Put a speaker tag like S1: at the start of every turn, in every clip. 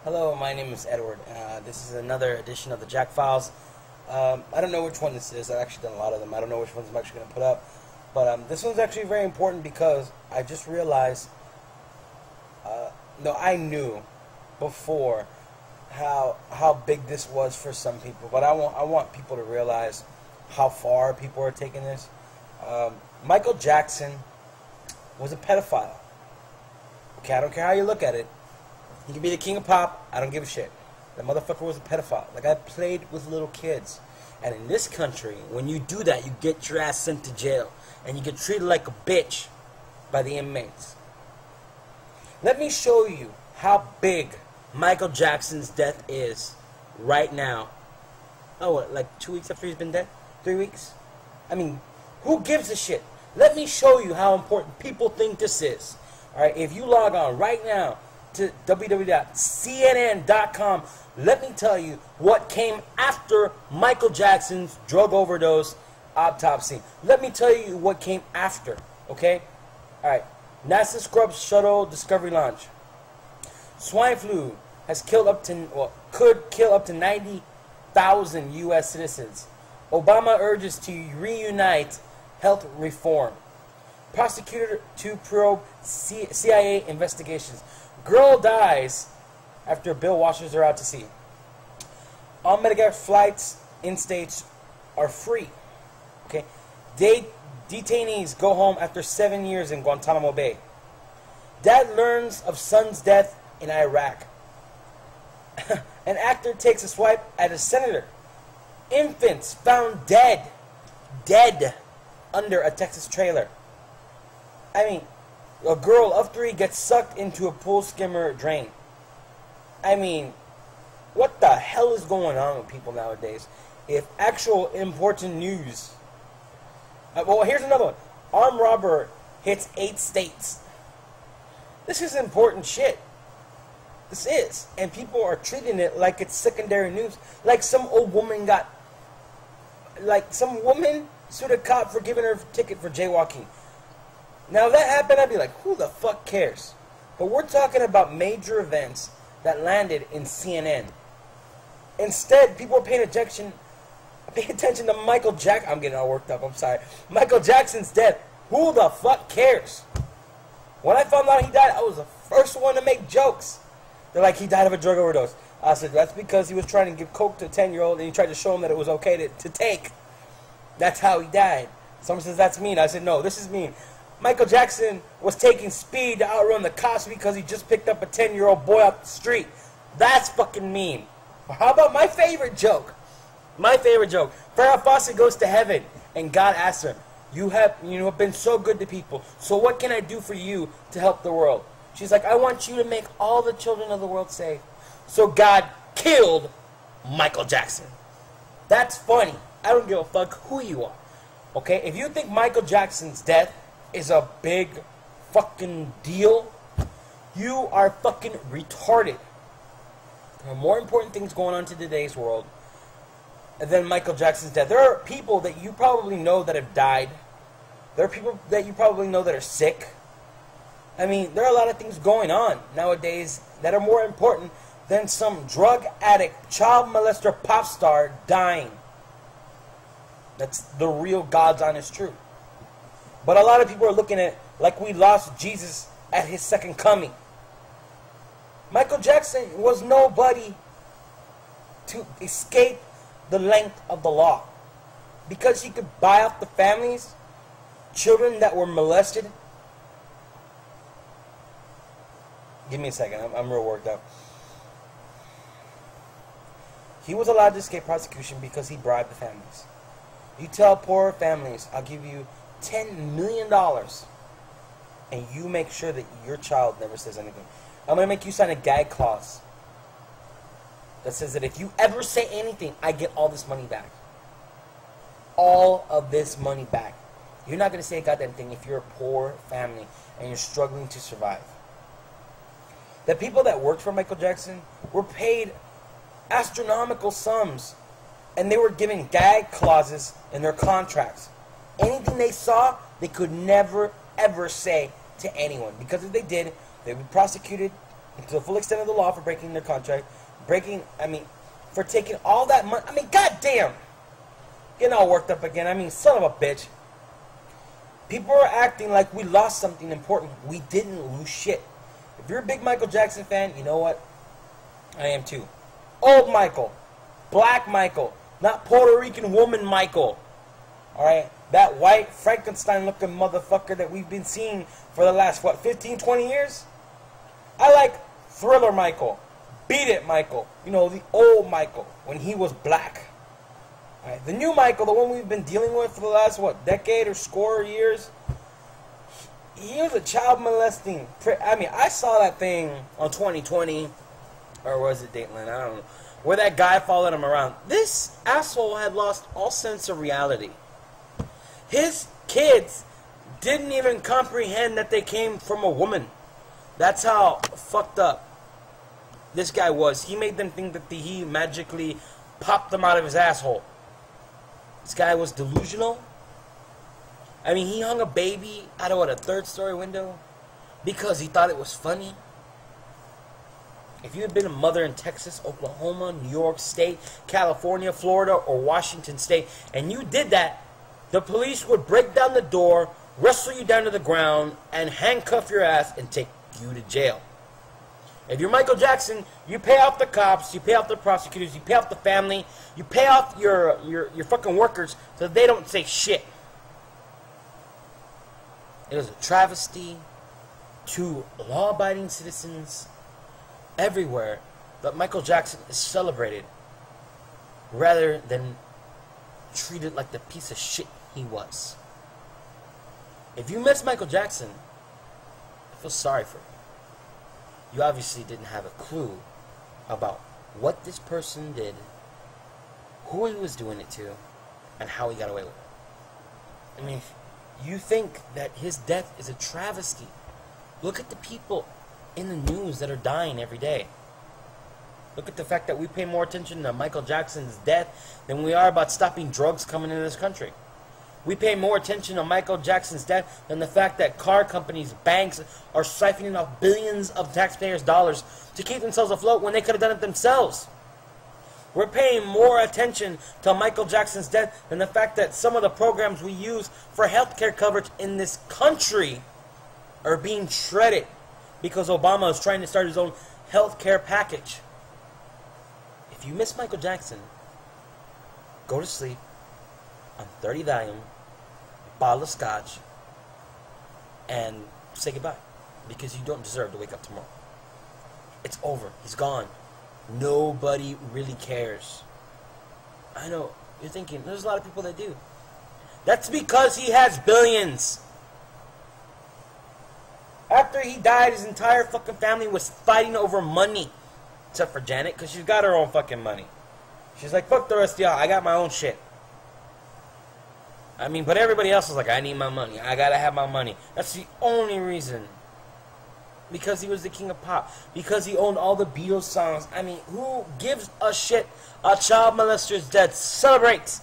S1: Hello, my name is Edward. This is another edition of the Jack Files. I don't know which one this is. I've actually done a lot of them. I don't know which ones I'm actually going to put up. But this one's actually very important because I just realized, I knew before how big this was for some people. But I want people to realize how far people are taking this. Michael Jackson was a pedophile. Okay, I don't care how you look at it. He can be the king of pop. I don't give a shit. That motherfucker was a pedophile. Like, I played with little kids. And in this country, when you do that, you get your ass sent to jail. And you get treated like a bitch by the inmates. Let me show you how big Michael Jackson's death is right now. Oh, what, like 2 weeks after he's been dead? 3 weeks? I mean, who gives a shit? Let me show you how important people think this is. Alright, if you log on right now to www.cnn.com, let me tell you what came after Michael Jackson's drug overdose autopsy. Let me tell you what came after, okay? Alright, NASA Scrubs Shuttle Discovery launch. Swine flu has killed could kill up to 90,000 U.S. citizens. Obama urges to reunite health reform. Prosecutor to probe CIA investigations. Girl dies after Bill washes her out to sea. All Medicare flights in states are free. Okay, detainees go home after 7 years in Guantanamo Bay. Dad learns of son's death in Iraq. An actor takes a swipe at a senator. Infants found dead under a Texas trailer. I mean, a girl of 3 gets sucked into a pool skimmer drain. I mean, what the hell is going on with people nowadays? If actual important news. Well, here's another one. Armed robber hits 8 states. This is important shit. This is. And people are treating it like it's secondary news. Like some old woman some woman sued a cop for giving her a ticket for jaywalking. Now, if that happened, I'd be like, who the fuck cares? But we're talking about major events that landed in CNN. Instead, people are paying attention to Michael Jackson. I'm getting all worked up, I'm sorry. Michael Jackson's death. Who the fuck cares? When I found out he died, I was the first one to make jokes. They're like, he died of a drug overdose. I said, that's because he was trying to give coke to a 10-year-old and he tried to show him that it was okay to take. That's how he died. Someone says, that's mean. I said, no, this is mean. Michael Jackson was taking speed to outrun the cops because he just picked up a 10-year-old boy off the street. That's fucking mean. How about my favorite joke? My favorite joke. Farrah Fawcett goes to heaven and God asks her, you have been so good to people, so what can I do for you to help the world? She's like, I want you to make all the children of the world safe. So God killed Michael Jackson. That's funny. I don't give a fuck who you are. Okay? If you think Michael Jackson's death is a big fucking deal, you are fucking retarded. There are more important things going on in today's world than Michael Jackson's death. There are people that you probably know that have died. There are people that you probably know that are sick. I mean, there are a lot of things going on nowadays that are more important than some drug addict, child molester, pop star dying. That's the real God's honest truth. But a lot of people are looking at it like we lost Jesus at his second coming. Michael Jackson was nobody to escape the length of the law. Because he could buy off the families, children that were molested. Give me a second, I'm real worked up. He was allowed to escape prosecution because he bribed the families. You tell poor families, I'll give you $10 million and you make sure that your child never says anything. I'm going to make you sign a gag clause that says that if you ever say anything, I get all this money back. All of this money back. You're not going to say a goddamn thing if you're a poor family and you're struggling to survive. The people that worked for Michael Jackson were paid astronomical sums and they were given gag clauses in their contracts. Anything they saw, they could never, ever say to anyone. Because if they did, they would be prosecuted to the full extent of the law for breaking their contract, for taking all that money. I mean, goddamn, getting all worked up again. I mean, son of a bitch. People are acting like we lost something important. We didn't lose shit. If you're a big Michael Jackson fan, you know what? I am too. Old Michael, black Michael, not Puerto Rican woman Michael. Alright? That white Frankenstein-looking motherfucker that we've been seeing for the last, 15, 20 years? I like Thriller Michael. Beat It Michael. You know, the old Michael, when he was black. Alright? The new Michael, the one we've been dealing with for the last, decade or score years? He was a child molesting. I saw that thing on 2020, or was it Dateline? I don't know. Where that guy followed him around. This asshole had lost all sense of reality. His kids didn't even comprehend that they came from a woman. That's how fucked up this guy was. He made them think that he magically popped them out of his asshole. This guy was delusional. I mean, he hung a baby out of, a third-story window because he thought it was funny. If you had been a mother in Texas, Oklahoma, New York State, California, Florida, or Washington State, and you did that, the police would break down the door, wrestle you down to the ground, and handcuff your ass and take you to jail. If you're Michael Jackson, you pay off the cops, you pay off the prosecutors, you pay off the family, you pay off your fucking workers so they don't say shit. It was a travesty to law-abiding citizens everywhere that Michael Jackson is celebrated rather than treated like the piece of shit he was. If you miss Michael Jackson, I feel sorry for you. You obviously didn't have a clue about what this person did, who he was doing it to, and how he got away with it. I mean, you think that his death is a travesty. Look at the people in the news that are dying every day. Look at the fact that we pay more attention to Michael Jackson's death than we are about stopping drugs coming into this country. We pay more attention to Michael Jackson's death than the fact that car companies, banks are siphoning off billions of taxpayers' dollars to keep themselves afloat when they could have done it themselves. We're paying more attention to Michael Jackson's death than the fact that some of the programs we use for healthcare coverage in this country are being shredded because Obama is trying to start his own healthcare package. If you miss Michael Jackson, go to sleep on 30 Valium, bottle of scotch, and say goodbye, because you don't deserve to wake up tomorrow. It's over. He's gone. Nobody really cares. I know, you're thinking, there's a lot of people that do. That's because he has billions. After he died, his entire fucking family was fighting over money. Except for Janet, because she's got her own fucking money. She's like, fuck the rest of y'all, I got my own shit. I mean, but everybody else is like, I need my money. I gotta have my money. That's the only reason. Because he was the king of pop. Because he owned all the Beatles songs. I mean, who gives a shit? A child molester is dead. Celebrate!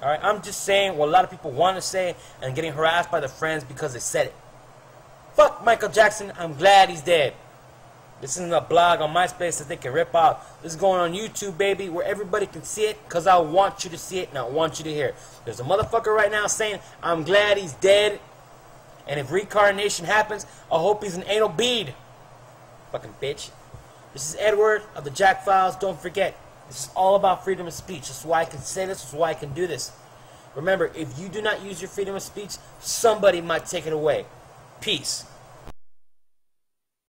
S1: Alright, I'm just saying what a lot of people want to say and getting harassed by their friends because they said it. Fuck Michael Jackson. I'm glad he's dead. This isn't a blog on MySpace that they can rip out. This is going on YouTube, baby, where everybody can see it, because I want you to see it and I want you to hear it. There's a motherfucker right now saying, I'm glad he's dead, and if reincarnation happens, I hope he's an anal bead. Fucking bitch. This is Edward of the Jack Files. Don't forget, this is all about freedom of speech. This is why I can say this. This is why I can do this. Remember, if you do not use your freedom of speech, somebody might take it away. Peace.